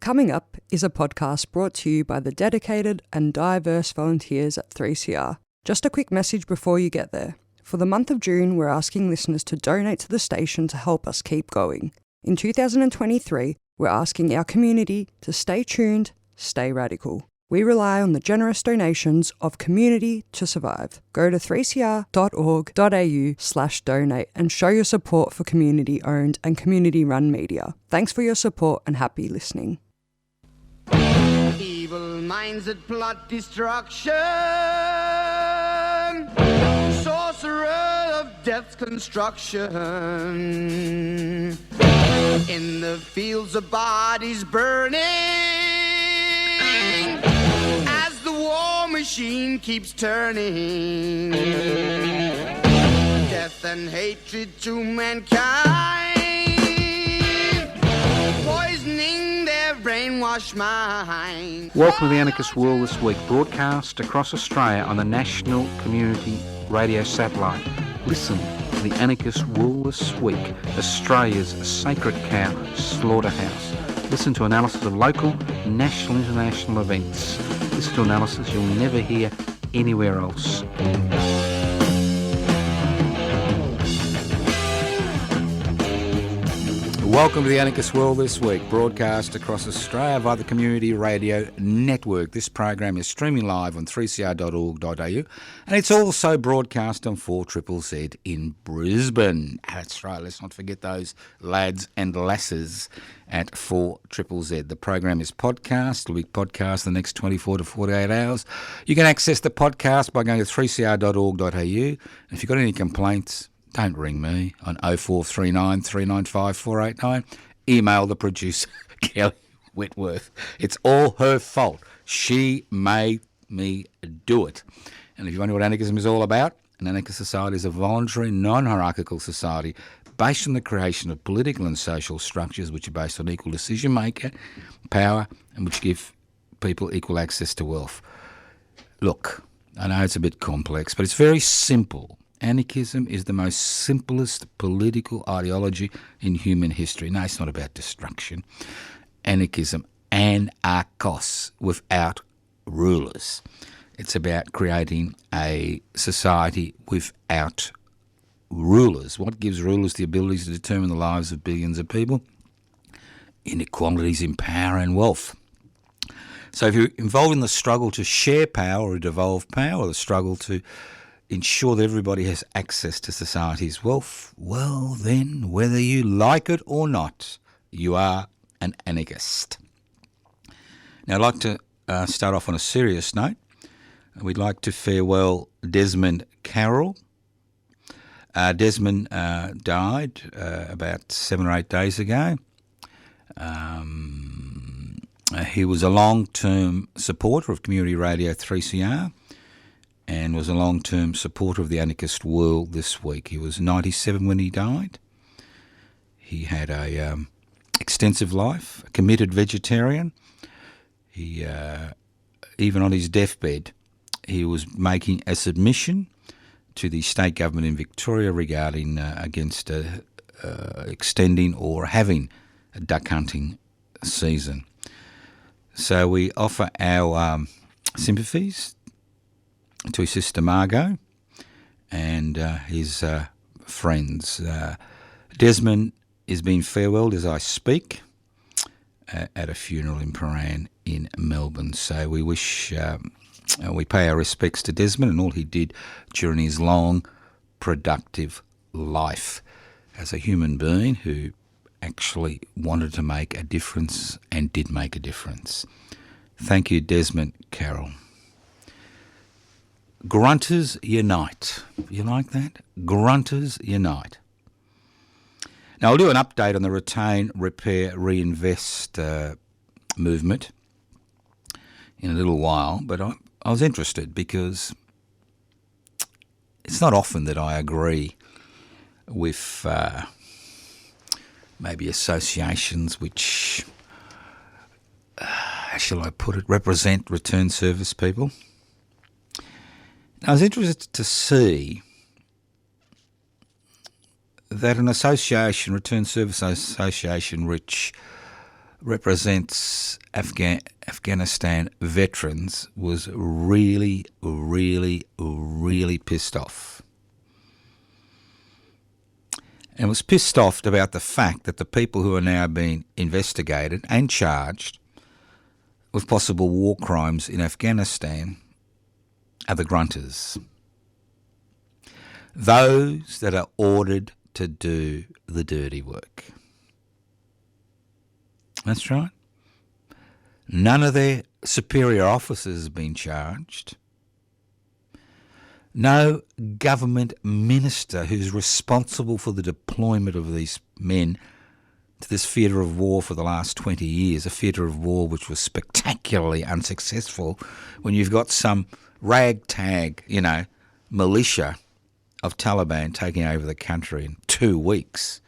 Coming Up is a podcast brought to you by the dedicated and diverse volunteers at 3CR. Just a quick message before you get there. For the month of June, we're asking listeners to donate to the station to help us keep going. In 2023, we're asking our community to stay tuned, stay radical. We rely on the generous donations of Community to Survive. Go to 3cr.org.au/donate and show your support for community-owned and community-run media. Thanks for your support and happy listening. Evil minds that plot destruction, sorcerer of death's construction, in the fields of bodies burning, as the war machine keeps turning, death and hatred to mankind, poisoning their brainwashed mind. Welcome to the Anarchist World This Week, broadcast across Australia on the National Community Radio Satellite. Listen to the Anarchist World This Week, Australia's sacred cow slaughterhouse. Listen to analysis of local, national, international events. Listen to analysis you'll never hear anywhere else. Welcome to the Anarchist World This Week, broadcast across Australia via the Community Radio Network. This program is streaming live on 3cr.org.au and it's also broadcast on 4ZZZ in Brisbane. That's right, let's not forget those lads and lasses at 4ZZZ. The program is podcast. It'll be podcast the next 24 to 48 hours. You can access the podcast by going to 3cr.org.au. And if you've got any complaints, don't ring me on 0439 395 489. Email the producer, Kelly Whitworth. It's all her fault. She made me do it. And if you wonder what anarchism is all about, an anarchist society is a voluntary, non-hierarchical society based on the creation of political and social structures which are based on equal decision-making, power, and which give people equal access to wealth. Look, I know it's a bit complex, but it's very simple. Anarchism is the most simplest political ideology in human history. No, it's not about destruction. Anarchism, anarchos, without rulers. It's about creating a society without rulers. What gives rulers the ability to determine the lives of billions of people? Inequalities in power and wealth. So if you're involved in the struggle to share power or devolve power, or the struggle to ensure that everybody has access to society's wealth, well then, whether you like it or not, you are an anarchist. Now I'd like to start off on a serious note. We'd like to farewell Desmond Carroll. Desmond died about 7 or 8 days ago. He was a long-term supporter of Community Radio 3CR and was a long-term supporter of the Anarchist World This Week. He was 97 when he died. He had a extensive life, a committed vegetarian. He, even on his deathbed, he was making a submission to the state government in Victoria regarding against extending or having a duck hunting season. So we offer our sympathies to his sister Mabo and his friends. Desmond is being farewelled as I speak at a funeral in Paran in Melbourne. So we wish, we pay our respects to Desmond and all he did during his long, productive life as a human being who actually wanted to make a difference and did make a difference. Thank you, Desmond Carroll. Grunters Unite. You like that? Grunters Unite. Now, I'll do an update on the Retain, Repair, Reinvest movement in a little while, but I was interested because it's not often that I agree with maybe associations which, how shall I put it, represent return service people. I was interested to see that an association, Return Service Association, which represents those Afghanistan veterans was really, really, really pissed off. And was pissed off about the fact that the people who are now being investigated and charged with possible war crimes in Afghanistan are the Grunters. Those that are ordered to do the dirty work. That's right. None of their superior officers have been charged. No government minister who's responsible for the deployment of these men to this theatre of war for the last 20 years, a theatre of war which was spectacularly unsuccessful when you've got some ragtag, militia of Taliban taking over the country in 2 weeks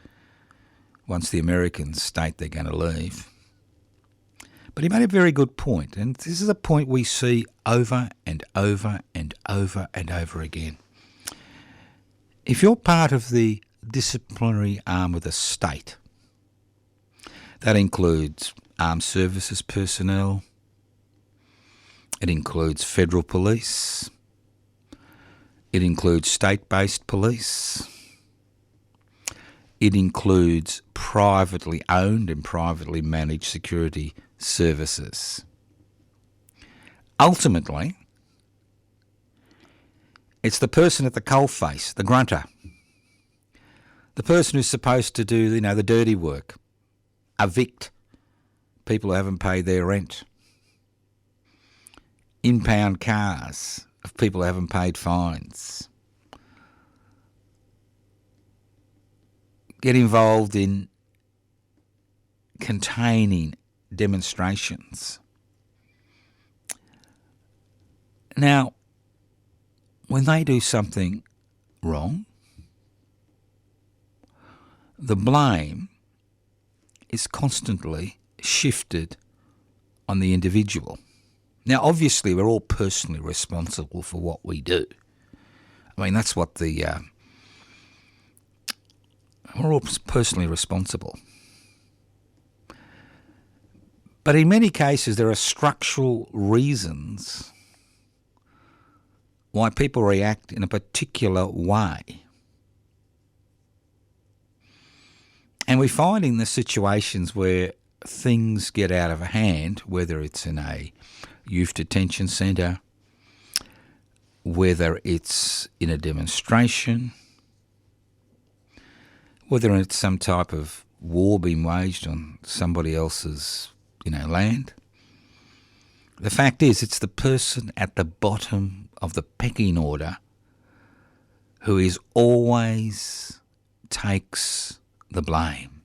once the Americans state they're going to leave. But he made a very good point, and this is a point we see over and over and over and over again. If you're part of the disciplinary arm of the state, that includes armed services personnel, it includes federal police, it includes state-based police, it includes privately owned and privately managed security services. Ultimately, it's the person at the coalface, the grunter, the person who's supposed to do, the dirty work, evict people who haven't paid their rent, impound cars of people who haven't paid fines, get involved in containing demonstrations. Now, when they do something wrong, the blame is constantly shifted on the individual. Now, obviously, we're all personally responsible for what we do. I mean, that's what we're all personally responsible. But in many cases, there are structural reasons why people react in a particular way. And we find in the situations where things get out of hand, whether it's in a youth detention centre, whether it's in a demonstration, whether it's some type of war being waged on somebody else's, land. The fact is, it's the person at the bottom of the pecking order who is always takes the blame.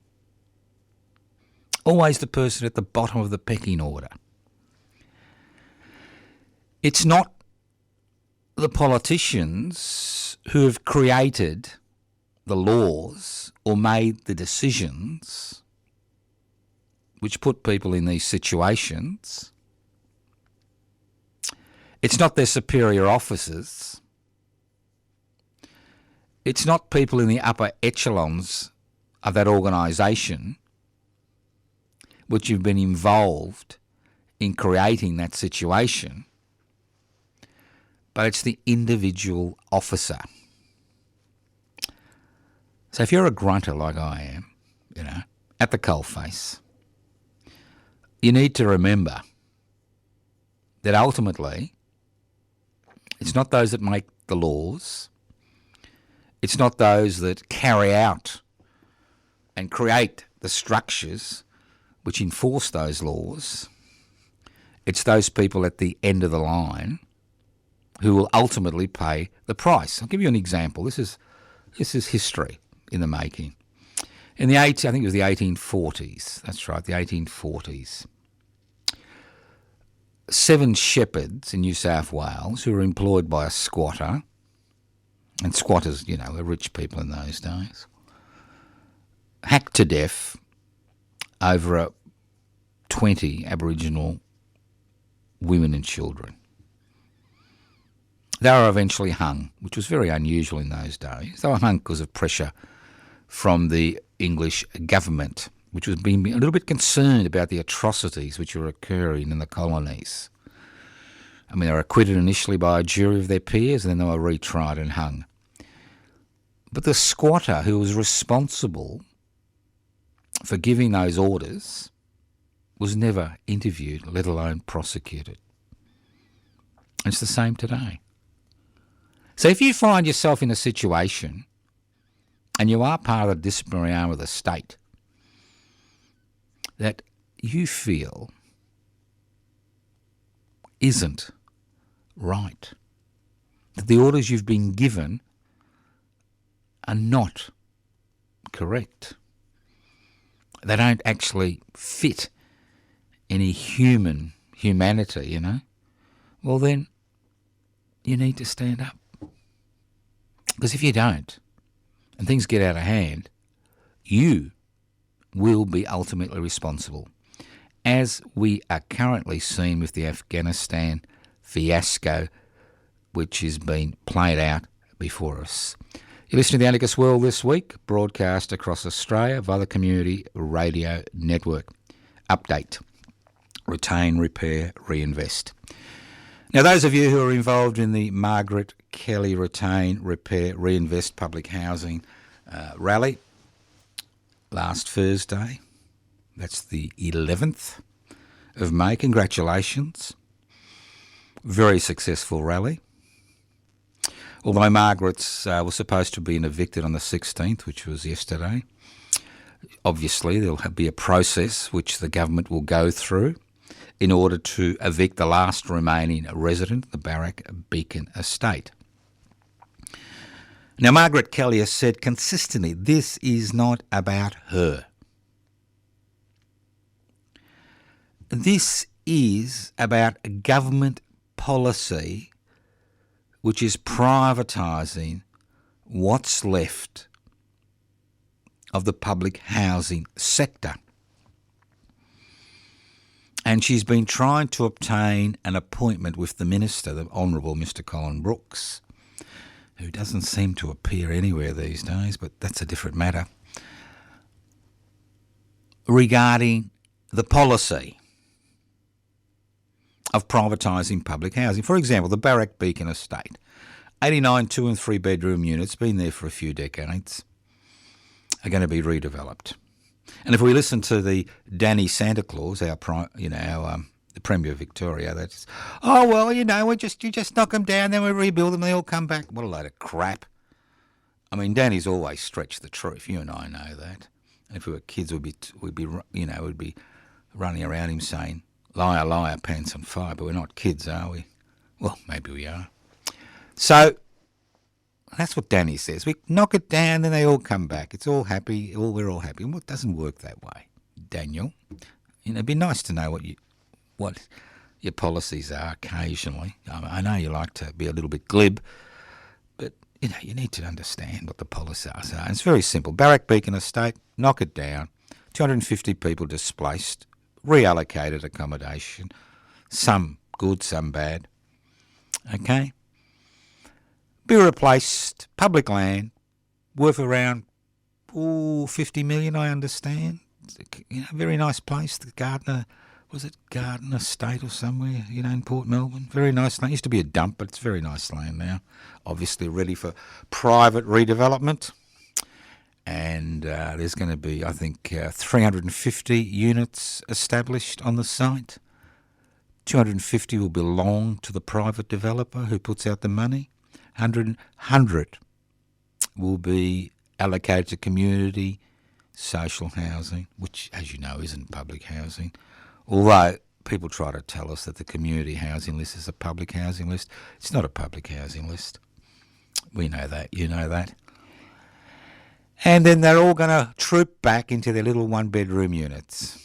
Always the person at the bottom of the pecking order. It's not the politicians who have created the laws or made the decisions which put people in these situations. It's not their superior officers. It's not people in the upper echelons of that organisation which have been involved in creating that situation, but it's the individual officer. So if you're a grunter like I am, at the coalface, you need to remember that ultimately it's not those that make the laws, it's not those that carry out and create the structures which enforce those laws, it's those people at the end of the line who will ultimately pay the price. I'll give you an example. This is history in the making. In the I think it was the 1840s. That's right, the 1840s. 7 shepherds in New South Wales who were employed by a squatter, and squatters, were rich people in those days, hacked to death over 20 Aboriginal women and children. They were eventually hung, which was very unusual in those days. They were hung because of pressure from the English government which was being a little bit concerned about the atrocities which were occurring in the colonies. I mean, they were acquitted initially by a jury of their peers, and then they were retried and hung. But the squatter who was responsible for giving those orders was never interviewed, let alone prosecuted. It's the same today. So if you find yourself in a situation and you are part of the disciplinary arm of the state that you feel isn't right, that the orders you've been given are not correct, they don't actually fit any humanity, well then you need to stand up. Because if you don't, and things get out of hand, you will be ultimately responsible, as we are currently seeing with the Afghanistan fiasco, which is being played out before us. You're listening to the Anarchist World this week, broadcast across Australia via the Community Radio Network. Update: retain, repair, reinvest. Now, those of you who are involved in the Margaret Kelly Retain, Repair, Reinvest public housing rally last Thursday, that's the 11th of May, congratulations. Very successful rally. Although Margaret's was supposed to be evicted on the 16th, which was yesterday, obviously there'll be a process which the government will go through in order to evict the last remaining resident, the Barrack Beacon estate. Now, Margaret Kelly has said consistently, this is not about her. This is about a government policy which is privatising what's left of the public housing sector. And she's been trying to obtain an appointment with the Minister, the Honourable Mr Colin Brooks, who doesn't seem to appear anywhere these days, but that's a different matter, regarding the policy of privatising public housing. For example, the Barrack Beacon estate, 89 2- and 3-bedroom units, been there for a few decades, are going to be redeveloped. And if we listen to the Danny Santa Claus, the Premier of Victoria, that's, you just knock them down, then we rebuild them, they all come back. What a load of crap. I mean, Danny's always stretched the truth. You and I know that. And if we were kids, we'd be running around him saying, liar, liar, pants on fire. But we're not kids, are we? Well, maybe we are. So that's what Danny says. We knock it down, then they all come back. It's all happy. We're all happy. Well, it doesn't work that way, Daniel. It'd be nice to know what your policies are occasionally. I know you like to be a little bit glib, but you need to understand what the policies are. And it's very simple. Barrack Beacon estate, knock it down. 250 people displaced, reallocated accommodation. Some good, some bad. Okay? Be replaced, public land, worth around 50 million, I understand. Very nice place, the Gardner Estate or somewhere, in Port Melbourne. Very nice land. Used to be a dump, but it's very nice land now. Obviously ready for private redevelopment. And there's going to be, I think, 350 units established on the site. 250 will belong to the private developer who puts out the money. 100 will be allocated to community social housing, which, as you know, isn't public housing. Although people try to tell us that the community housing list is a public housing list. It's not a public housing list. We know that. You know that. And then they're all going to troop back into their little one-bedroom units.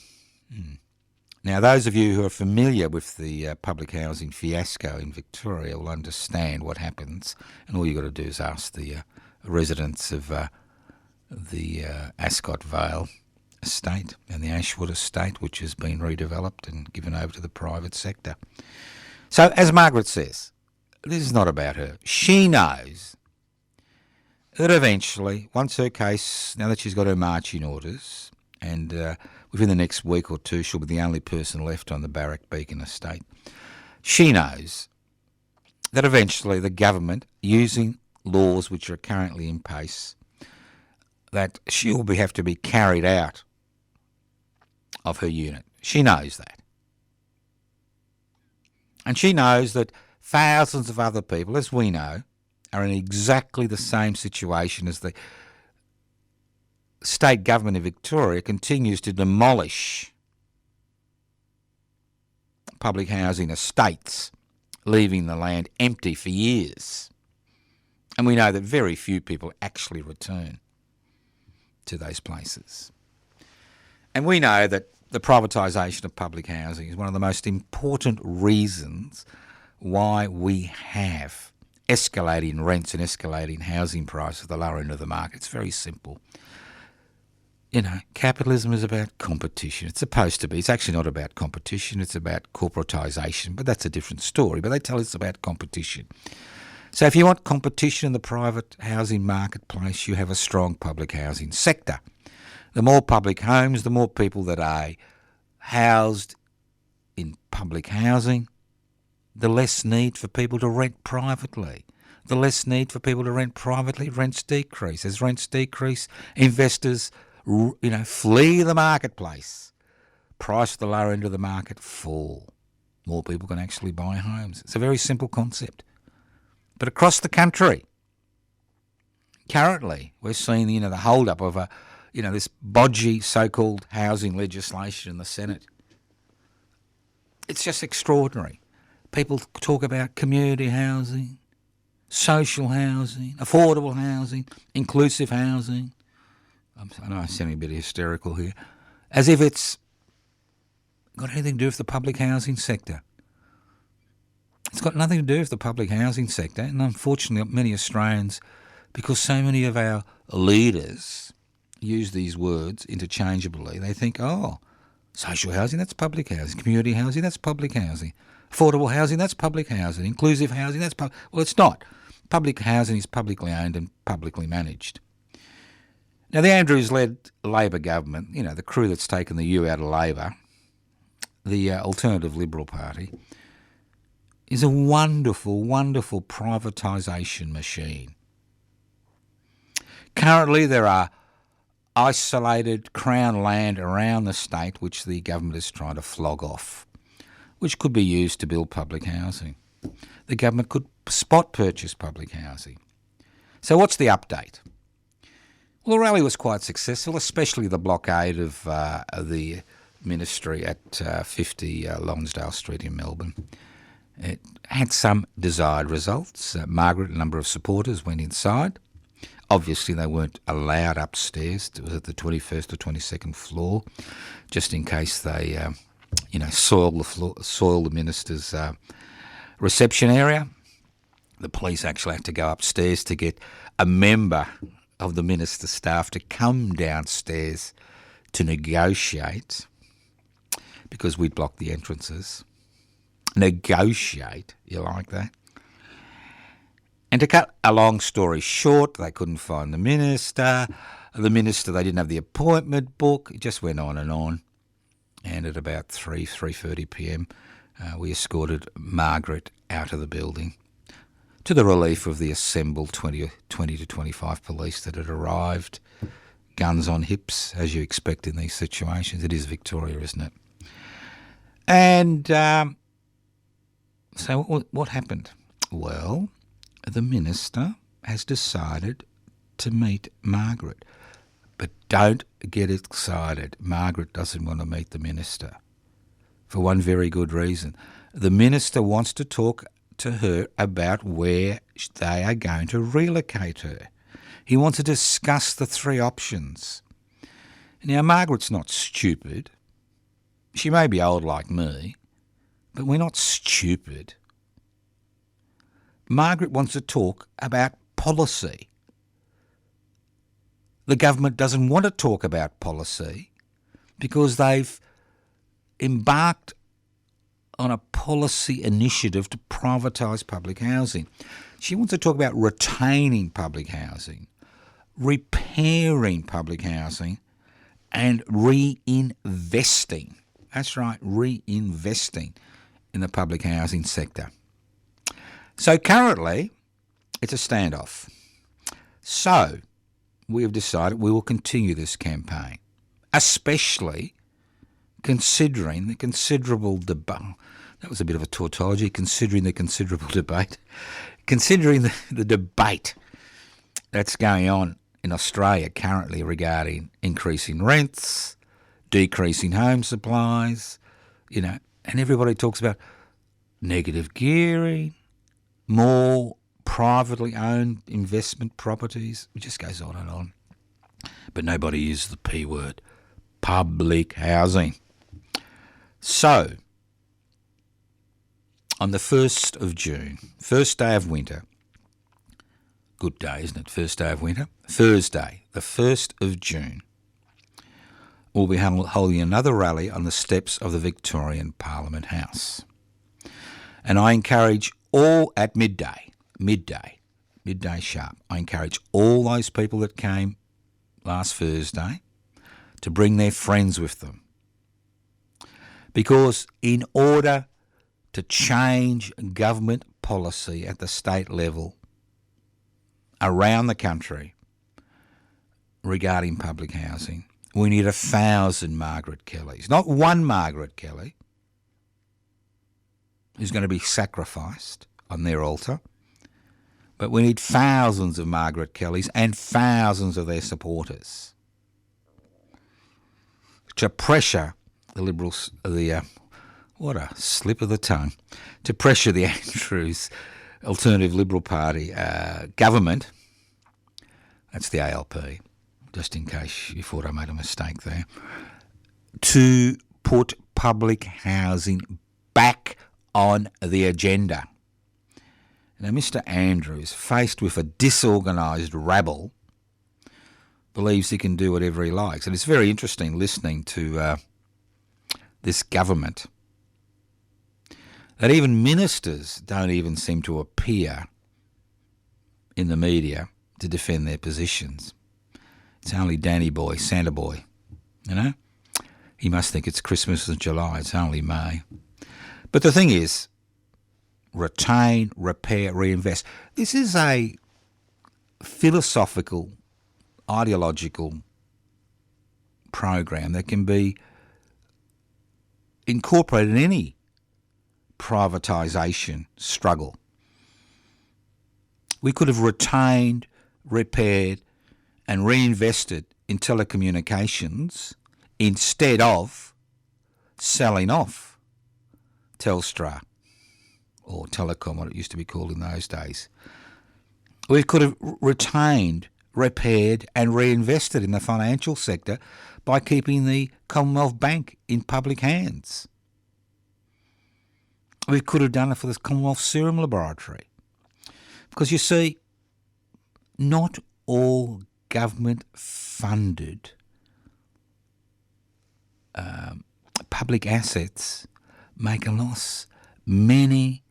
Now, those of you who are familiar with the public housing fiasco in Victoria will understand what happens, and all you've got to do is ask the residents of the Ascot Vale estate and the Ashwood estate, which has been redeveloped and given over to the private sector. So, as Margaret says, this is not about her. She knows that eventually, once her case, now that she's got her marching orders, And within the next week or two, she'll be the only person left on the Barrack Beacon estate. She knows that eventually the government, using laws which are currently in place, that she'll have to be carried out of her unit. She knows that. And she knows that thousands of other people, as we know, are in exactly the same situation as the state government of Victoria continues to demolish public housing estates, leaving the land empty for years. And we know that very few people actually return to those places. And we know that the privatisation of public housing is one of the most important reasons why we have escalating rents and escalating housing prices at the lower end of the market. It's very simple. You know, capitalism is about competition. It's supposed to be. It's actually not about competition. It's about corporatisation, but that's a different story. But they tell us about competition. So if you want competition in the private housing marketplace, you have a strong public housing sector. The more public homes, the more people that are housed in public housing, the less need for people to rent privately. The less need for people to rent privately, rents decrease. As rents decrease, investors flee the marketplace. Price at the lower end of the market fall. More people can actually buy homes. It's a very simple concept. But across the country, currently, we're seeing the hold-up of this bodgy so-called housing legislation in the Senate. It's just extraordinary. People talk about community housing, social housing, affordable housing, inclusive housing. I know I'm sounding a bit hysterical here. As if it's got anything to do with the public housing sector. It's got nothing to do with the public housing sector. And unfortunately, many Australians, because so many of our leaders use these words interchangeably, they think, social housing, that's public housing. Community housing, that's public housing. Affordable housing, that's public housing. Inclusive housing, that's public. Well, it's not. Public housing is publicly owned and publicly managed. Now, the Andrews-led Labor government, the crew that's taken the U out of Labor, the Alternative Liberal Party, is a wonderful, wonderful privatisation machine. Currently, there are isolated Crown land around the state which the government is trying to flog off, which could be used to build public housing. The government could spot purchase public housing. So what's the update? Well, the rally was quite successful, especially the blockade of the ministry at 50 Lonsdale Street in Melbourne. It had some desired results. Margaret, a number of supporters, went inside. Obviously, they weren't allowed upstairs. It was at the 21st or 22nd floor, just in case they, soil the minister's reception area. The police actually had to go upstairs to get a member of the minister's staff to come downstairs to negotiate, because we'd blocked the entrances. Negotiate, you like that? And to cut a long story short, they couldn't find the minister. They didn't have the appointment book. It just went on. And at about 3:30 p.m, we escorted Margaret out of the building, to the relief of the assembled 20 to 25 police that had arrived, guns on hips, as you expect in these situations. It is Victoria, isn't it? And so what happened? Well, the minister has decided to meet Margaret. But don't get excited. Margaret doesn't want to meet the minister, for one very good reason. The minister wants to talk to her about where they are going to relocate her. He wants to discuss the three options. Now, Margaret's not stupid. She may be old like me, but we're not stupid. Margaret wants to talk about policy. The government doesn't want to talk about policy because they've embarked on a policy initiative to privatise public housing. She wants to talk about retaining public housing, repairing public housing, and reinvesting. That's right, reinvesting in the public housing sector. So currently, it's a standoff. So we have decided we will continue this campaign, especially considering the considerable debate. That was a bit of a tautology, considering the considerable debate. Considering the debate that's going on in Australia currently regarding increasing rents, decreasing home supplies, and everybody talks about negative gearing, more privately owned investment properties. It just goes on and on. But nobody uses the P word, public housing. So, on the 1st of June, first day of winter, good day, isn't it? First day of winter. Thursday, the 1st of June, we'll be holding another rally on the steps of the Victorian Parliament House. And I encourage all, at midday sharp, I encourage all those people that came last Thursday to bring their friends with them. Because in order to change government policy at the state level around the country regarding public housing, we need 1,000 Margaret Kellys. Not one Margaret Kelly who's going to be sacrificed on their altar, but we need thousands of Margaret Kellys and thousands of their supporters to pressure the Liberals, what a slip of the tongue, to pressure the Andrews Alternative Liberal Party government, that's the ALP, just in case you thought I made a mistake there, to put public housing back on the agenda. Now, Mr. Andrews, faced with a disorganised rabble, believes he can do whatever he likes. And it's very interesting listening to this government, that even ministers don't even seem to appear in the media to defend their positions. It's only Danny Boy, Santa Boy, He must think it's Christmas in July. It's only May. But the thing is, retain, repair, reinvest. This is a philosophical, ideological program that can be incorporated in any privatisation struggle. We could have retained, repaired and reinvested in telecommunications instead of selling off Telstra or Telecom, what it used to be called in those days. We could have retained, repaired and reinvested in the financial sector by keeping the Commonwealth Bank in public hands. We could have done it for the Commonwealth Serum Laboratory. Because you see, not all government-funded public assets make a loss. Many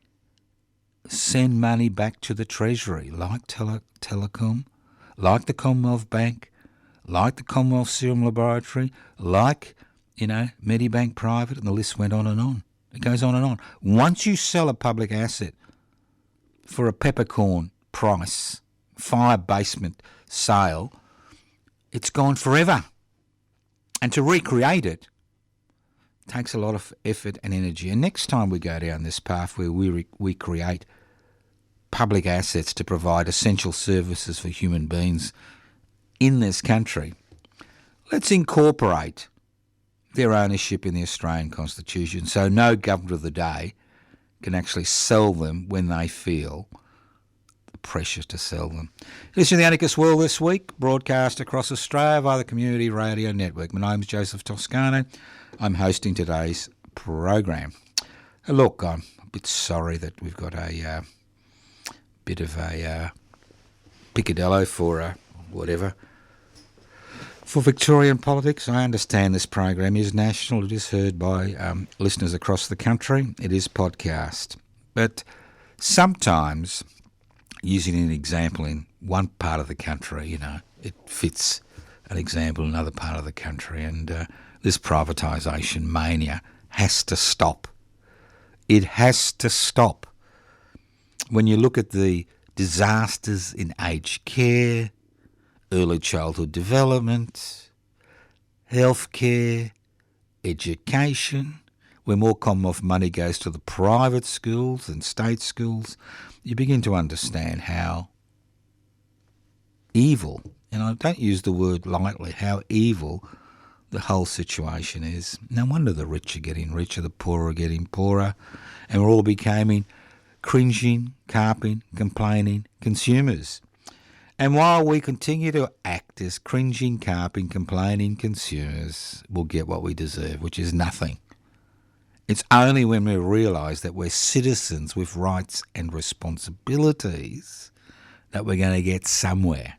send money back to the Treasury, like Telecom, like the Commonwealth Bank, like the Commonwealth Serum Laboratory, like, Medibank Private, and the list went on and on. It goes on and on. Once you sell a public asset for a peppercorn price, fire basement sale, it's gone forever. And to recreate it takes a lot of effort and energy. And next time we go down this path where we create public assets to provide essential services for human beings in this country, let's incorporate their ownership in the Australian Constitution so no government of the day can actually sell them when they feel the pressure to sell them. Listen to the Anarchist World this week, broadcast across Australia via the Community Radio Network. My name's Joseph Toscano. I'm hosting today's program. Look, I'm a bit sorry that we've got a bit of a picadillo for for Victorian politics. I understand this program is national. It is heard by listeners across the country. It is podcast. But sometimes, using an example in one part of the country, it fits an example in another part of the country, and this privatisation mania has to stop. It has to stop. When you look at the disasters in aged care, early childhood development, healthcare, education, where more Commonwealth money goes to the private schools than state schools, you begin to understand how evil, and I don't use the word lightly, how evil the whole situation is. No wonder the rich are getting richer, the poor are getting poorer, and we're all becoming cringing, carping, complaining consumers. And while we continue to act as cringing, carping, complaining consumers, we'll get what we deserve, which is nothing. It's only when we realise that we're citizens with rights and responsibilities that we're going to get somewhere.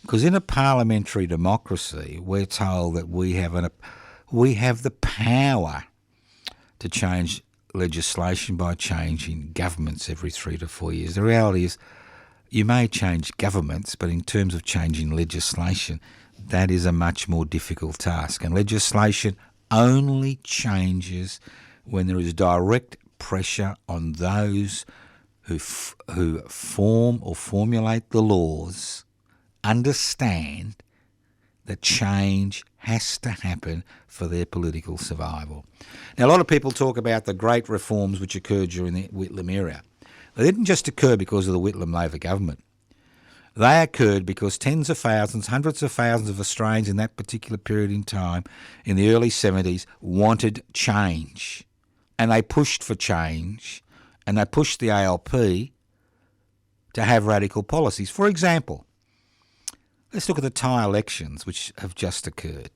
Because in a parliamentary democracy, we're told that we have the power to change legislation by changing governments every 3 to 4 years. The reality is, you may change governments, but in terms of changing legislation, that is a much more difficult task. And legislation only changes when there is direct pressure on those who form or formulate the laws, understand that change has to happen for their political survival. Now, a lot of people talk about the great reforms which occurred during the Whitlam era. They didn't just occur because of the Whitlam Labor government. They occurred because tens of thousands, hundreds of thousands of Australians in that particular period in time, in the early 70s, wanted change. And they pushed for change, and they pushed the ALP to have radical policies. For example, let's look at the Thai elections which have just occurred.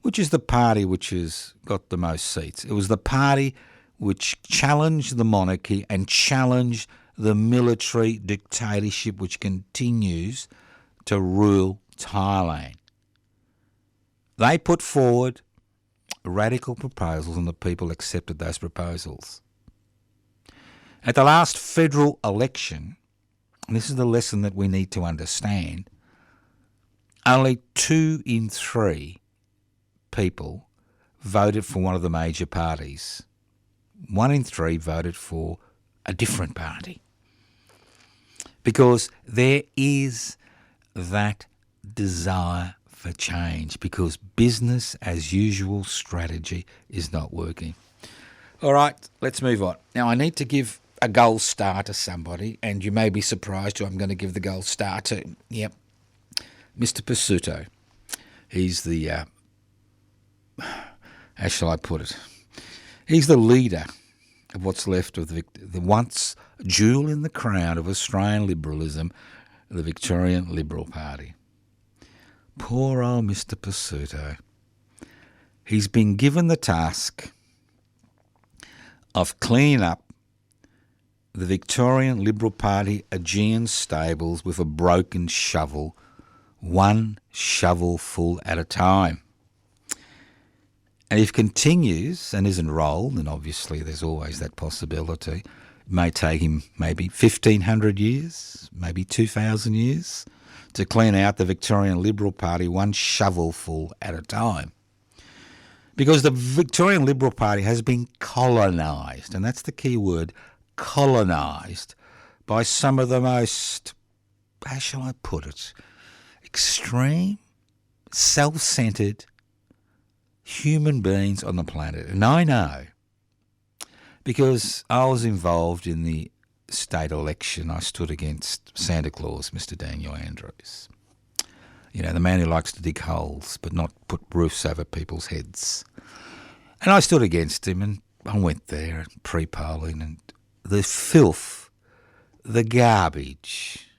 Which is the party which has got the most seats? It was the party which challenged the monarchy and challenged the military dictatorship which continues to rule Thailand. They put forward radical proposals and the people accepted those proposals. At the last federal election, and this is the lesson that we need to understand, only 2 in 3 people voted for one of the major parties. 1 in 3 voted for a different party. Because there is that desire for change, because business as usual strategy is not working. All right, let's move on. Now, I need to give a gold star to somebody, and you may be surprised who I'm going to give the gold star to. Yep, Mr. Pescutto. He's the, how shall I put it? He's the leader of what's left of the once jewel in the crown of Australian liberalism, the Victorian Liberal Party. Poor old Mr. Pescutto. He's been given the task of cleaning up the Victorian Liberal Party Aegean stables with a broken shovel, one shovelful at a time. And if he continues and isn't rolled, and obviously there's always that possibility, it may take him maybe 1,500 years, maybe 2,000 years to clean out the Victorian Liberal Party one shovelful at a time. Because the Victorian Liberal Party has been colonised, and that's the key word, colonised, by some of the most, how shall I put it, extreme, self-centred human beings on the planet. And I know, because I was involved in the state election, I stood against Santa Claus, Mr. Daniel Andrews. You know, the man who likes to dig holes but not put roofs over people's heads. And I stood against him, and I went there pre-polling, and the filth, the garbage,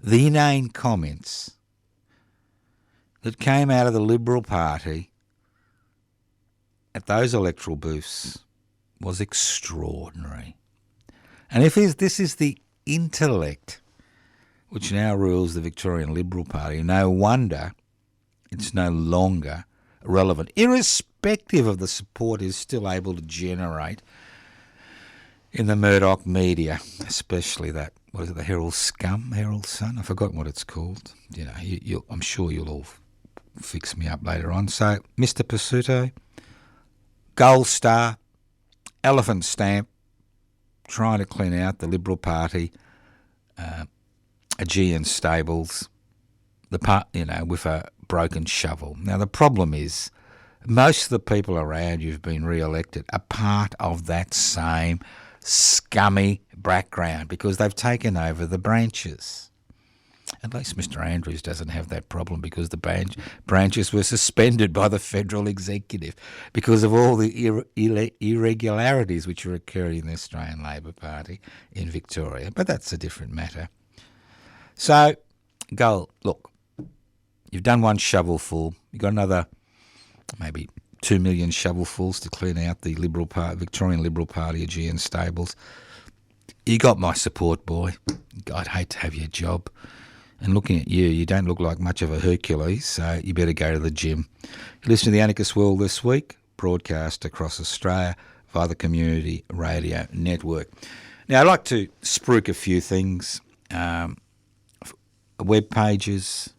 the inane comments that came out of the Liberal Party at those electoral booths was extraordinary. And if this is the intellect which now rules the Victorian Liberal Party, no wonder it's no longer relevant, irrespective of the support it's still able to generate in the Murdoch media, especially that what is it, the Herald Scum, Herald Sun? I've forgotten what it's called. You know, I'm sure you'll all fix me up later on. So, Mr. Pescutto, Gold Star, Elephant Stamp, trying to clean out the Liberal Party, Aegean stables, with a broken shovel. Now, the problem is most of the people around you who've been re-elected are part of that same scummy background because they've taken over the branches. At least Mr. Andrews doesn't have that problem because the branches were suspended by the federal executive because of all the irregularities which are occurring in the Australian Labor Party in Victoria. But that's a different matter. So, look, you've done one shovelful. You've got another maybe 2 million shovelfuls to clean out the Victorian Liberal Party Aegean stables. You got my support, boy. I'd hate to have your job. And looking at you, you don't look like much of a Hercules, so you better go to the gym. You listen to the Anarchist World this week, broadcast across Australia via the Community Radio Network. Now, I'd like to spruik a few things. Web pages,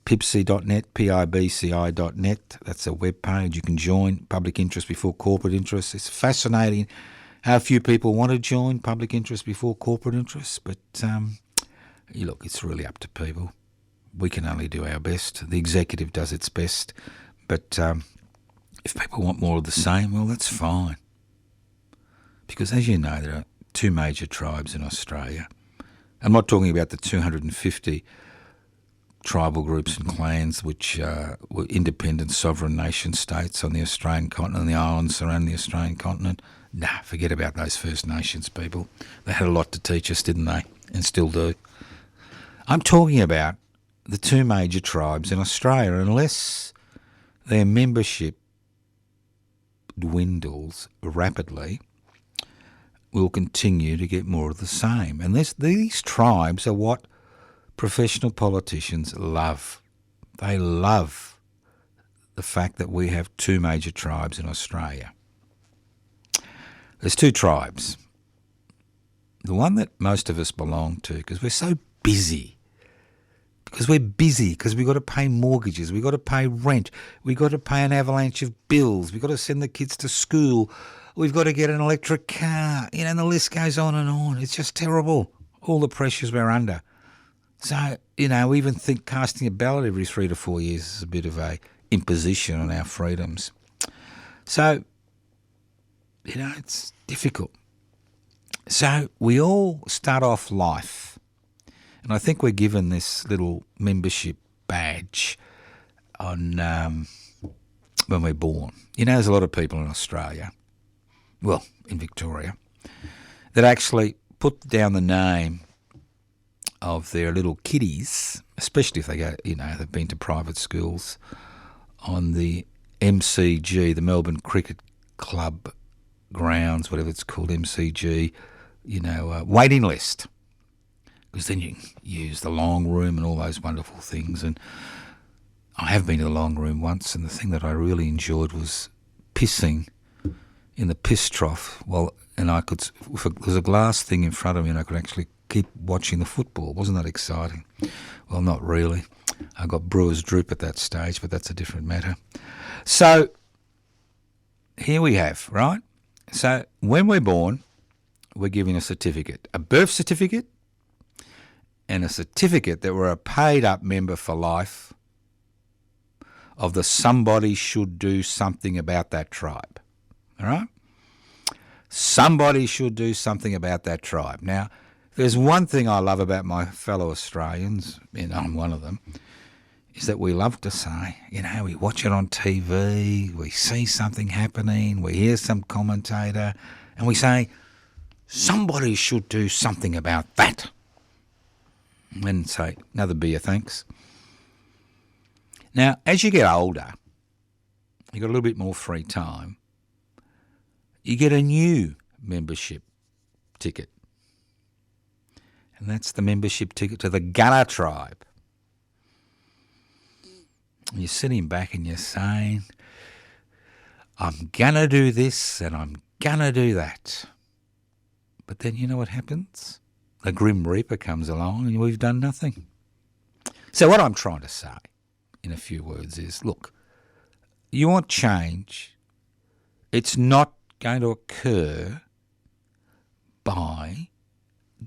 pibci.net, pibci.net. That's a web page. You can join public interest before corporate interest. It's fascinating how few people want to join public interest before corporate interest, but look, it's really up to people. We can only do our best. The executive does its best, but if people want more of the same, well, that's fine. Because as you know, there are two major tribes in Australia. I'm not talking about the 250 tribal groups and clans which were independent sovereign nation states on the Australian continent and the islands surrounding the Australian continent. Nah, forget about those First Nations people. They had a lot to teach us, didn't they? And still do. I'm talking about the two major tribes in Australia. Unless their membership dwindles rapidly, we'll continue to get more of the same. And these tribes are what professional politicians love. They love the fact that we have two major tribes in Australia. There's two tribes. The one that most of us belong to, because we're so busy. Because we've got to pay mortgages, we've got to pay rent, we've got to pay an avalanche of bills, we've got to send the kids to school, we've got to get an electric car, and the list goes on and on. It's just terrible, all the pressures we're under. So, we even think casting a ballot every 3 to 4 years is a bit of a imposition on our freedoms. So, it's difficult. So we all start off life, and I think we're given this little membership badge on when we're born. There's a lot of people in Australia, well, in Victoria, that actually put down the name of their little kiddies, especially if they go, they've been to private schools, on the MCG, the Melbourne Cricket Club grounds, whatever it's called, MCG, waiting list. Because then you can use the long room and all those wonderful things. And I have been to the long room once, and the thing that I really enjoyed was pissing in the piss trough. And I could, there was a glass thing in front of me, and I could actually keep watching the football. Wasn't that exciting? Well, not really. I got brewer's droop at that stage, but that's a different matter. So here we have, right? So when we're born, we're given a certificate, a birth certificate, and a certificate that we're a paid-up member for life of the somebody should do something about that tribe. All right? Somebody should do something about that tribe. Now, there's one thing I love about my fellow Australians, and I'm one of them, is that we love to say, we watch it on TV, we see something happening, we hear some commentator, and we say, somebody should do something about that. And say, another beer, thanks. Now, as you get older, you've got a little bit more free time, you get a new membership ticket. And that's the membership ticket to the Gunner tribe. And you're sitting back and you're saying, I'm going to do this and I'm going to do that. But then you know what happens? the Grim Reaper comes along and we've done nothing. So what I'm trying to say in a few words is, look, you want change. It's not going to occur by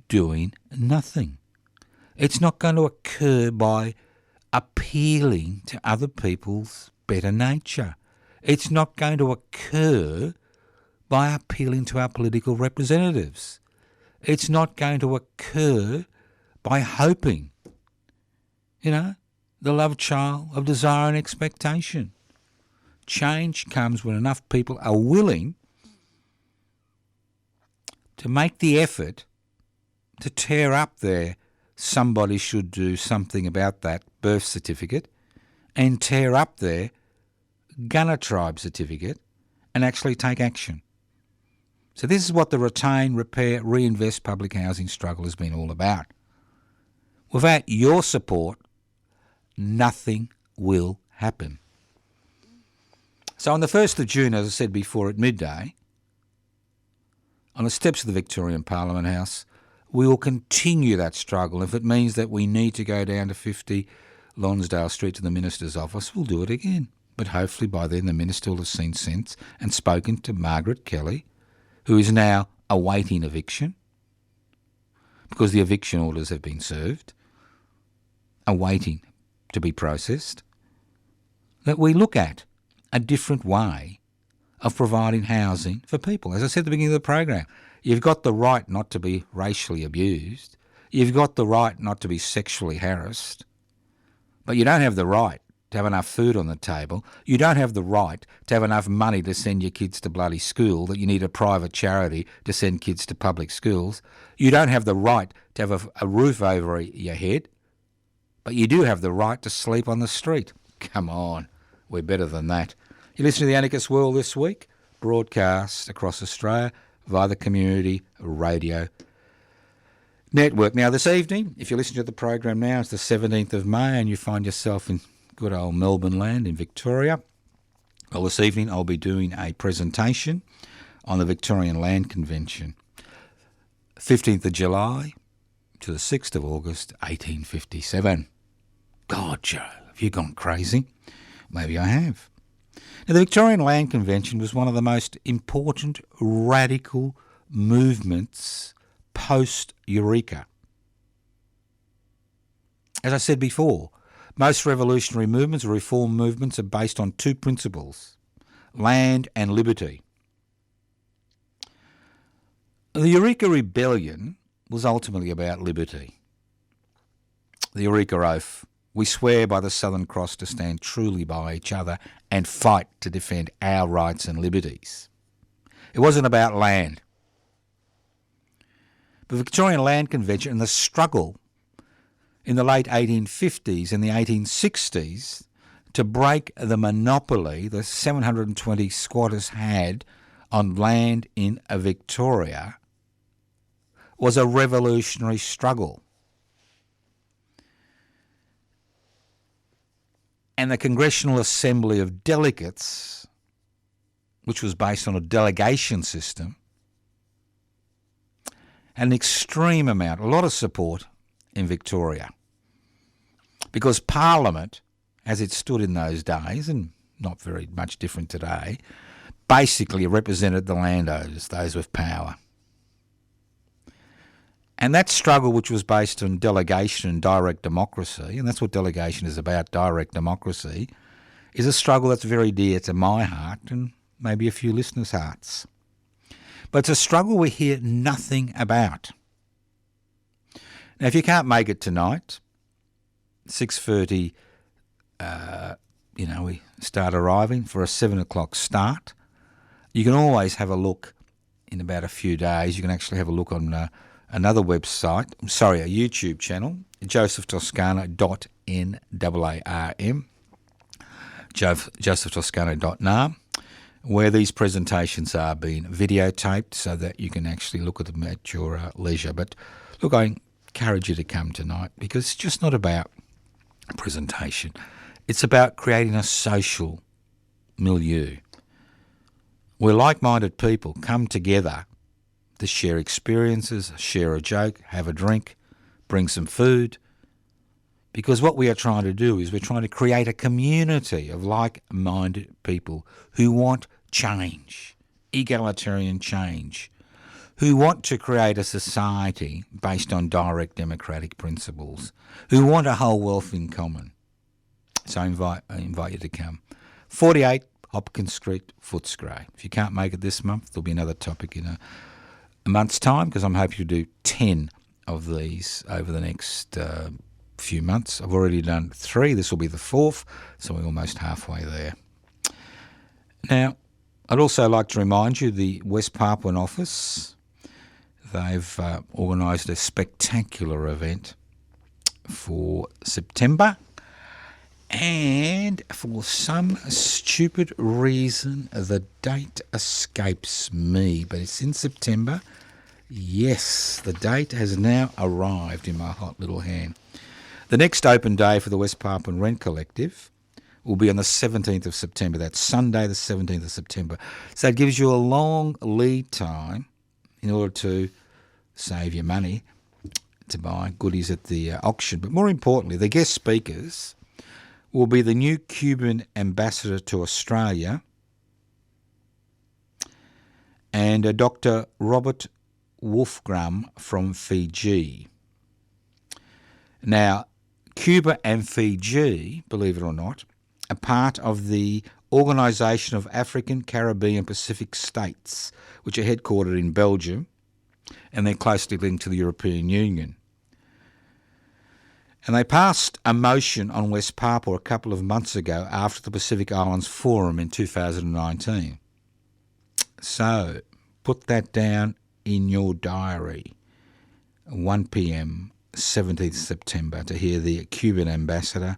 doing nothing. It's not going to occur by appealing to other people's better nature. It's not going to occur by appealing to our political representatives. It's not going to occur by hoping, the love child of desire and expectation. Change comes when enough people are willing to make the effort to tear up their somebody should do something about that birth certificate and tear up their Gunner Tribe certificate and actually take action. So this is what the retain, repair, reinvest public housing struggle has been all about. Without your support, nothing will happen. So on the 1st of June, as I said before, at midday, on the steps of the Victorian Parliament House, we will continue that struggle. If it means that we need to go down to 50 Lonsdale Street to the Minister's office, we'll do it again. But hopefully by then the Minister will have seen sense and spoken to Margaret Kelly, who is now awaiting eviction, because the eviction orders have been served, awaiting to be processed, that we look at a different way of providing housing for people. As I said at the beginning of the program, you've got the right not to be racially abused, you've got the right not to be sexually harassed, but you don't have the right to have enough food on the table. You don't have the right to have enough money to send your kids to bloody school, that you need a private charity to send kids to public schools. You don't have the right to have a roof over your head, but you do have the right to sleep on the street. Come on, we're better than that. You listen to The Anarchist World this week, broadcast across Australia via the Community Radio Network. Now this evening, if you listen to the program now, it's the 17th of May and you find yourself in good old Melbourne land in Victoria. Well, this evening I'll be doing a presentation on the Victorian Land Convention, 15th of July to the 6th of August, 1857. God, Joe, have you gone crazy? Maybe I have. Now, the Victorian Land Convention was one of the most important radical movements post-Eureka. As I said before, most revolutionary movements or reform movements are based on two principles: land and liberty. The Eureka Rebellion was ultimately about liberty. The Eureka Oath: we swear by the Southern Cross to stand truly by each other and fight to defend our rights and liberties. It wasn't about land. The Victorian Land Convention and the struggle in the late 1850s and the 1860s to break the monopoly the 720 squatters had on land in Victoria was a revolutionary struggle. And the Congressional Assembly of Delegates, which was based on a delegation system, had an extreme amount, a lot of support in Victoria, because Parliament, as it stood in those days, and not very much different today, basically represented the landowners, those with power. And that struggle, which was based on delegation and direct democracy, and that's what delegation is about, direct democracy, is a struggle that's very dear to my heart and maybe a few listeners' hearts. But it's a struggle we hear nothing about. Now, if you can't make it tonight, 6:30, we start arriving for a 7 o'clock start. You can always have a look in about a few days. You can actually have a look on another website, a YouTube channel, josephtoscano.narm, josephtoscano.narm, where these presentations are being videotaped so that you can actually look at them at your leisure. But look, I encourage you to come tonight, because it's just not about a presentation. It's about creating a social milieu where like-minded people come together to share experiences, share a joke, have a drink, bring some food. Because what we are trying to do is we're trying to create a community of like-minded people who want change, egalitarian change, who want to create a society based on direct democratic principles, who want a whole wealth in common. So I invite you to come. 48 Hopkins Street, Footscray. If you can't make it this month, there'll be another topic in a month's time, because I'm hoping to do 10 of these over the next few months. I've already done 3. This will be the 4th, so we're almost halfway there. Now, I'd also like to remind you the West Papuan office, they've organised a spectacular event for September, and for some stupid reason the date escapes me, but it's in September. Yes, the date has now arrived in my hot little hand. The next open day for the West Papuan Rent Collective will be on the 17th of September. That's Sunday the 17th of September. So it gives you a long lead time in order to save your money to buy goodies at the auction. But more importantly, the guest speakers will be the new Cuban ambassador to Australia and Dr. Robert Wolfgram from Fiji. Now, Cuba and Fiji, believe it or not, are part of the Organisation of African, Caribbean, Pacific States, which are headquartered in Belgium, and they're closely linked to the European Union. And they passed a motion on West Papua a couple of months ago after the Pacific Islands Forum in 2019. So, put that down in your diary, 1 p.m, 17th September, to hear the Cuban ambassador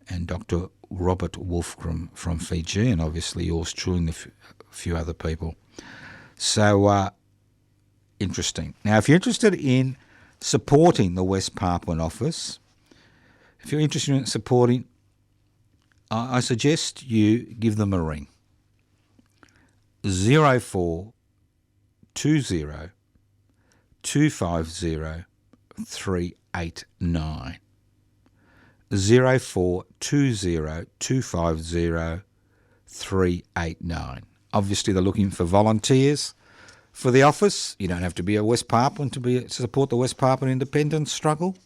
and Dr. Robert Wolfgram from Fiji, and obviously yours truly and a few other people. So, interesting. Now, if you're interested in supporting the West Papuan office, if you're interested in supporting, I suggest you give them a ring. 0420 250 389. 0420 250 389. Obviously, they're looking for volunteers for the office. You don't have to be a West Papuan to support the West Papuan independence struggle.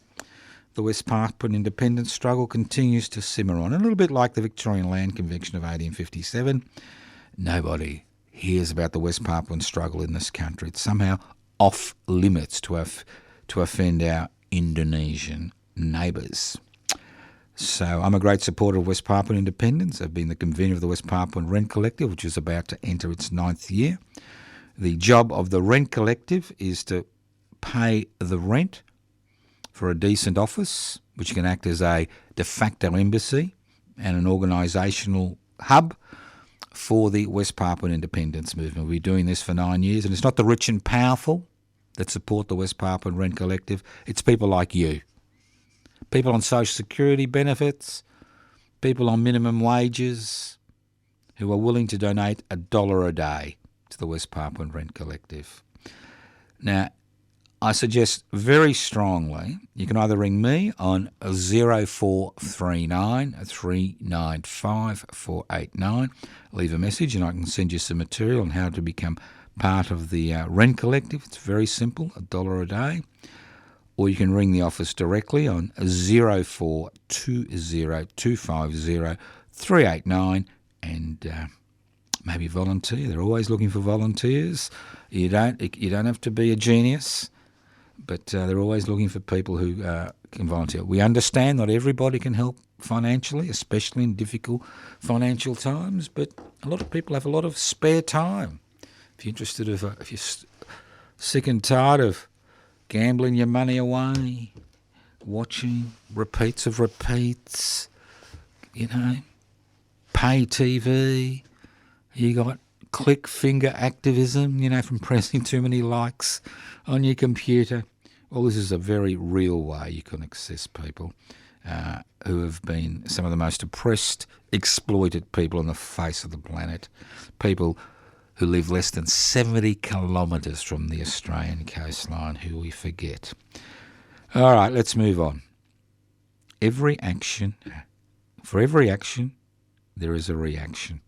The West Papuan independence struggle continues to simmer on. A little bit like the Victorian Land Convention of 1857. Nobody hears about the West Papuan struggle in this country. It's somehow off limits to offend our Indonesian neighbours. So I'm a great supporter of West Papuan independence. I've been the convener of the West Papuan Rent Collective, which is about to enter its 9th year. The job of the Rent Collective is to pay the rent for a decent office, which can act as a de facto embassy and an organisational hub for the West Papuan independence movement. We've been doing this for 9 years, and it's not the rich and powerful that support the West Papuan Rent Collective. It's people like you. People on social security benefits, people on minimum wages who are willing to donate $1 a day to the West Papuan Rent Collective. Now, I suggest very strongly you can either ring me on 0439 395 489, leave a message and I can send you some material on how to become part of the Rent Collective. It's very simple, $1 a day. Or you can ring the office directly on 0420 250 389 and maybe volunteer. They're always looking for volunteers. You don't have to be a genius, but they're always looking for people who can volunteer. We understand not everybody can help financially, especially in difficult financial times, but a lot of people have a lot of spare time. If you're interested, if you're sick and tired of gambling your money away, watching repeats of repeats, pay TV, you got click finger activism, from pressing too many likes on your computer. Well, this is a very real way you can access people who have been some of the most oppressed, exploited people on the face of the planet. People who live less than 70 kilometres from the Australian coastline, who we forget. All right, let's move on. For every action, there is a reaction.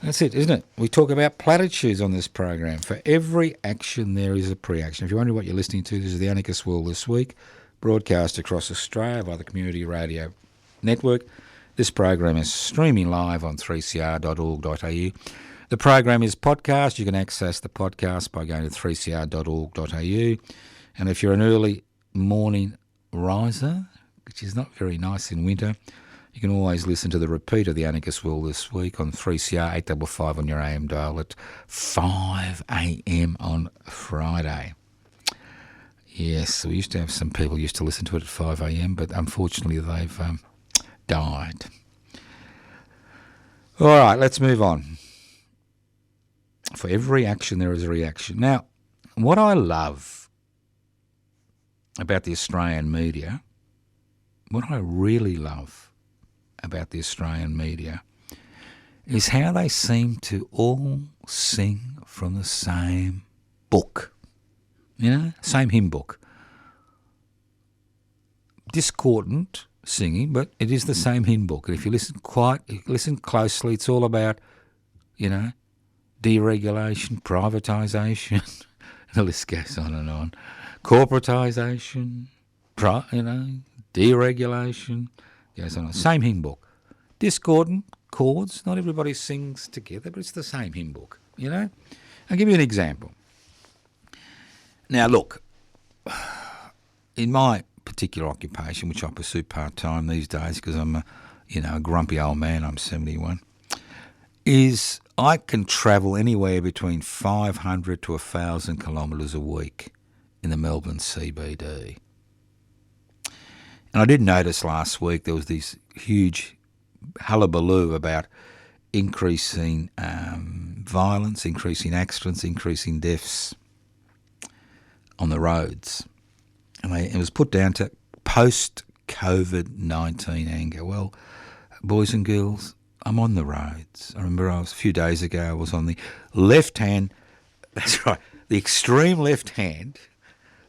That's it, isn't it? We talk about platitudes on this program. For every action, there is a pre-action. If you're wondering what you're listening to, this is the Anarchist World This Week, broadcast across Australia by the Community Radio Network. This program is streaming live on 3cr.org.au. The program is podcast. You can access the podcast by going to 3cr.org.au. And if you're an early morning riser, which is not very nice in winter, you can always listen to the repeat of the Anarchist World This Week on 3CR 855 on your AM dial at 5 a.m. on Friday. Yes, we used to have some people used to listen to it at 5 a.m, but unfortunately they've died. All right, let's move on. For every action, there is a reaction. Now, what I love about the Australian media, what I really love about the Australian media is how they seem to all sing from the same book. You know, same hymn book. Discordant singing, but it is the same hymn book. And if you listen closely, it's all about, you know, deregulation, privatisation, the list goes on and on. Corporatisation, deregulation, goes on. Same hymn book. Discordant chords, not everybody sings together, but it's the same hymn book, you know. I'll give you an example. Now, look, in my particular occupation, which I pursue part-time these days because I'm a grumpy old man, I'm 71, is I can travel anywhere between 500 to 1,000 kilometres a week in the Melbourne CBD. And I did notice last week there was this huge hullabaloo about increasing violence, increasing accidents, increasing deaths on the roads. And it was put down to post-COVID-19 anger. Well, boys and girls, I'm on the roads. I remember a few days ago I was on the left-hand, that's right, the extreme left-hand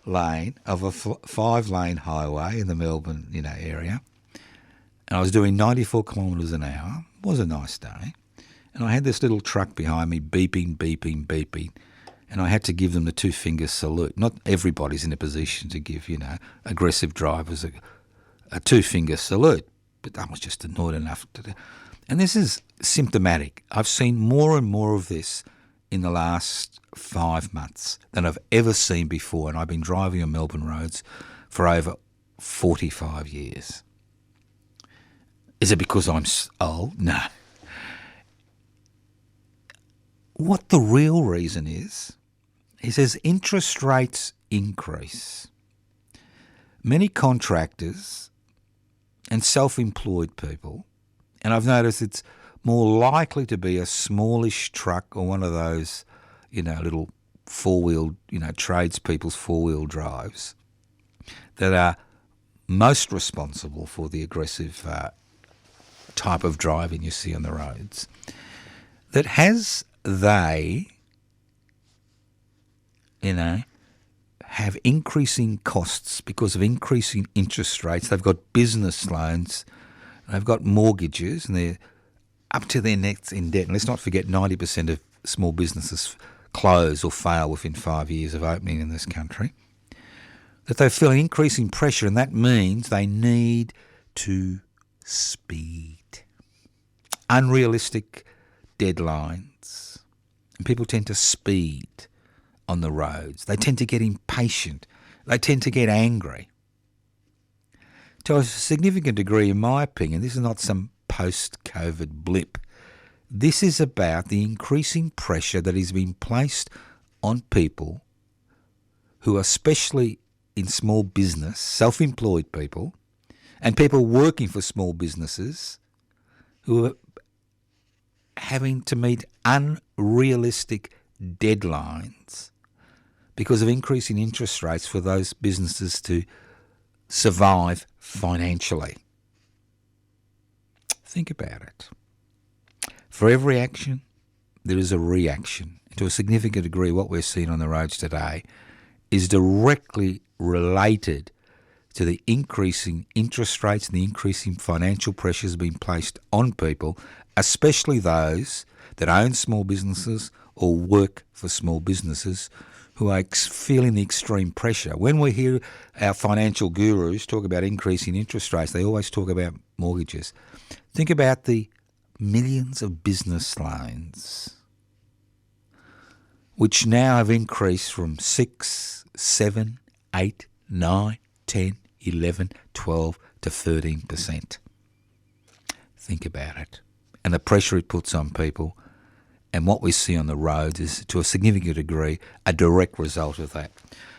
lane of a 5-lane highway in the Melbourne, area. And I was doing 94 kilometres an hour. It was a nice day. And I had this little truck behind me beeping, beeping, beeping. And I had to give them the 2-finger salute. Not everybody's in a position to give, aggressive drivers a 2-finger salute. But I was just annoyed enough to do. And this is symptomatic. I've seen more and more of this in the last 5 months than I've ever seen before. And I've been driving on Melbourne roads for over 45 years. Is it because I'm old? No. What the real reason is as interest rates increase, many contractors and self-employed people, and I've noticed it's more likely to be a smallish truck or one of those, little four-wheel, tradespeople's four-wheel drives that are most responsible for the aggressive type of driving you see on the roads, that has they, have increasing costs because of increasing interest rates. They've got business loans, they've got mortgages, and they're up to their necks in debt. And let's not forget 90% of small businesses close or fail within 5 years of opening in this country. That they feel increasing pressure, and that means they need to speed. Unrealistic deadlines. And people tend to speed on the roads. They tend to get impatient. They tend to get angry. To a significant degree, in my opinion, this is not some post-COVID blip. This is about the increasing pressure that is being placed on people who are especially in small business, self-employed people, and people working for small businesses who are having to meet unrealistic deadlines because of increasing interest rates for those businesses to survive financially. Think about it. For every action, there is a reaction. To a significant degree, what we're seeing on the roads today is directly related to the increasing interest rates and the increasing financial pressures being placed on people, especially those that own small businesses or work for small businesses who are feeling the extreme pressure. When we hear our financial gurus talk about increasing interest rates, they always talk about mortgages. Think about the millions of business loans which now have increased from 6, 7, 8, 9, 10, 11, 12 to 13%. Think about it. And the pressure it puts on people, and what we see on the roads is, to a significant degree, a direct result of that.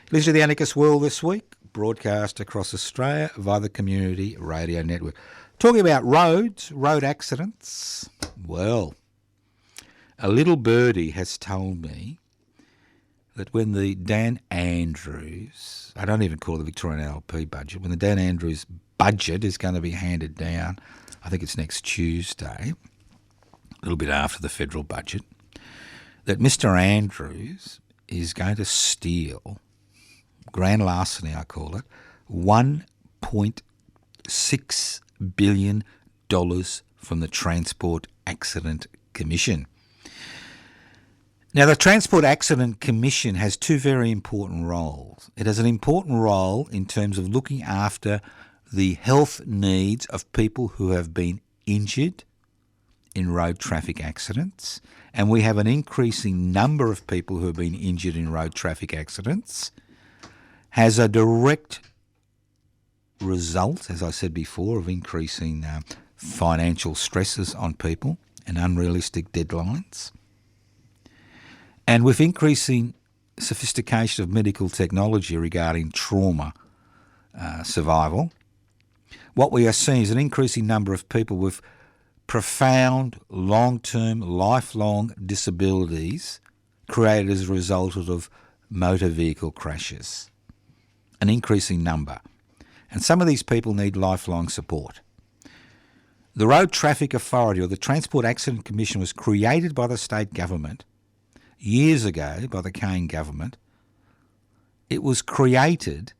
Listen to the Anarchist World this week, broadcast across Australia via the Community Radio Network. Talking about roads, road accidents. Well, a little birdie has told me that when the Dan Andrews, I don't even call it the Victorian LP budget, when the Dan Andrews budget is going to be handed down, I think it's next Tuesday, a little bit after the federal budget, that Mr Andrews is going to steal, grand larceny I call it, $1.6 billion from the Transport Accident Commission. Now, the Transport Accident Commission has two very important roles. It has an important role in terms of looking after the health needs of people who have been injured in road traffic accidents, and we have an increasing number of people who have been injured in road traffic accidents, has a direct result, as I said before, of increasing financial stresses on people and unrealistic deadlines. And with increasing sophistication of medical technology regarding trauma survival, what we are seeing is an increasing number of people with profound, long-term, lifelong disabilities created as a result of motor vehicle crashes. An increasing number. And some of these people need lifelong support. The Road Traffic Authority, or the Transport Accident Commission, was created by the state government years ago, by the Kane government. It was created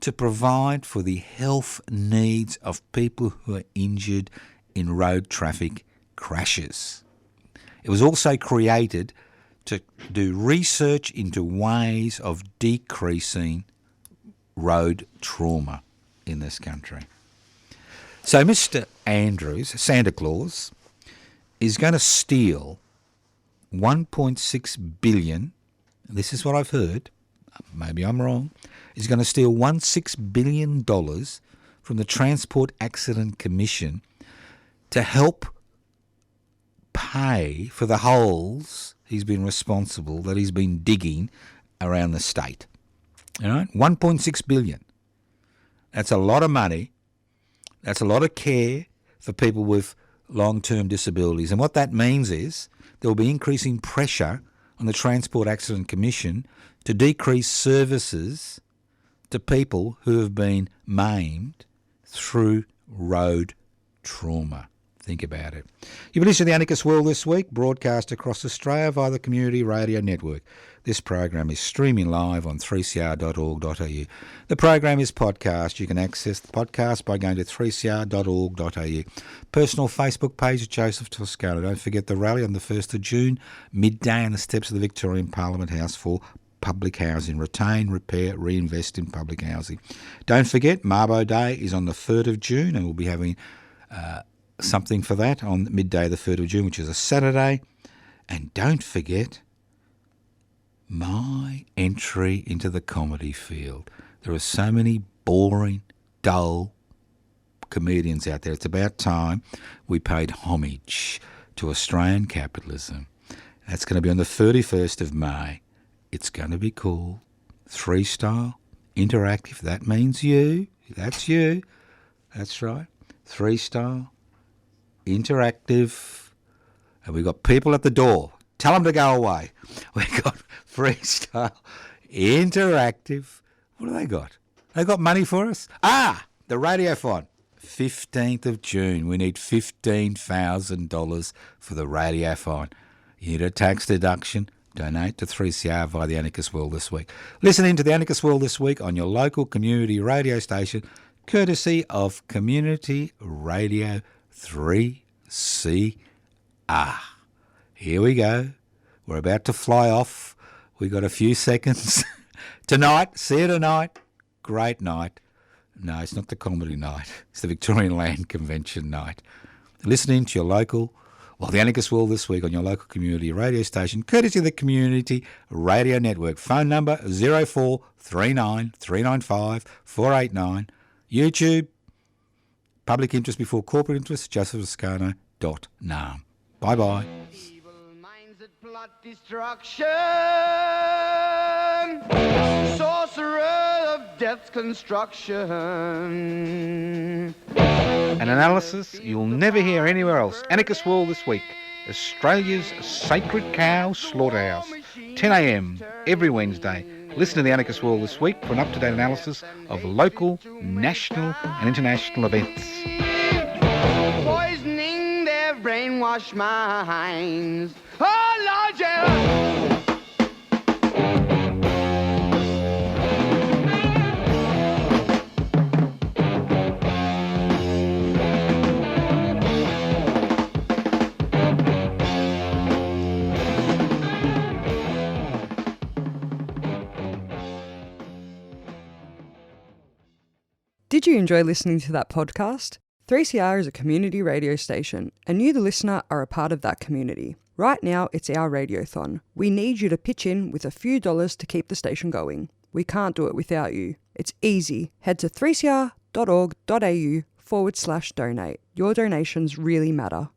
to provide for the health needs of people who are injured in road traffic crashes. It was also created to do research into ways of decreasing road trauma in this country. So Mr Andrews, Santa Claus, is going to steal $1.6 billion, this is what I've heard, maybe I'm wrong, is going to steal $1.6 billion from the Transport Accident Commission to help pay for the holes he's been responsible, that he's been digging around the state. All right, $1.6 billion. That's a lot of money. That's a lot of care for people with long-term disabilities. And what that means is there will be increasing pressure on the Transport Accident Commission to decrease services to people who have been maimed through road trauma. Think about it. You've been listening to The Anarchist World this week, broadcast across Australia via the Community Radio Network. This program is streaming live on 3cr.org.au. The program is podcast. You can access the podcast by going to 3cr.org.au. Personal Facebook page of Joseph Toscano. Don't forget the rally on the 1st of June, midday on the steps of the Victorian Parliament House for public housing. Retain, repair, reinvest in public housing. Don't forget, Mabo Day is on the 3rd of June, and we'll be having something for that on midday the 3rd of June, which is a Saturday. And don't forget my entry into the comedy field. There are so many boring, dull comedians out there. It's about time we paid homage to Australian capitalism. That's going to be on the 31st of May. It's going to be called Freestyle Interactive. That means you. That's you. That's right. Freestyle Interactive. And we've got people at the door. Tell them to go away. We've got Freestyle Interactive. What do they got? They got money for us? The Radiothon. 15th of June. We need $15,000 for the Radiothon. You need a tax deduction. Donate to 3CR via the Anarchist World This Week. Listen in to the Anarchist World This Week on your local community radio station, courtesy of Community Radio 3CR. Here we go. We're about to fly off. We got a few seconds. Tonight, see you tonight. Great night. No, it's not the comedy night. It's the Victorian Land Convention night. Listening to your local, the Anarchist World This Week on your local community radio station, courtesy of the Community Radio Network. Phone number 0439 395 489. YouTube, public interest before corporate interest, josephscano.nam. Bye-bye. Evil minds that plot destruction, sorcerer of death's construction. An analysis you'll never hear anywhere else. Anarchist World This Week, Australia's sacred cow slaughterhouse. 10 a.m. every Wednesday. Listen to the Anarchist World This Week for an up-to-date analysis of local, national and international events. Poisoning their brainwashed minds. Oh, Lord, yeah. Did you enjoy listening to that podcast? 3CR is a community radio station, and you, the listener, are a part of that community. Right now, it's our Radiothon. We need you to pitch in with a few dollars to keep the station going. We can't do it without you. It's easy. Head to 3cr.org.au/donate. Your donations really matter.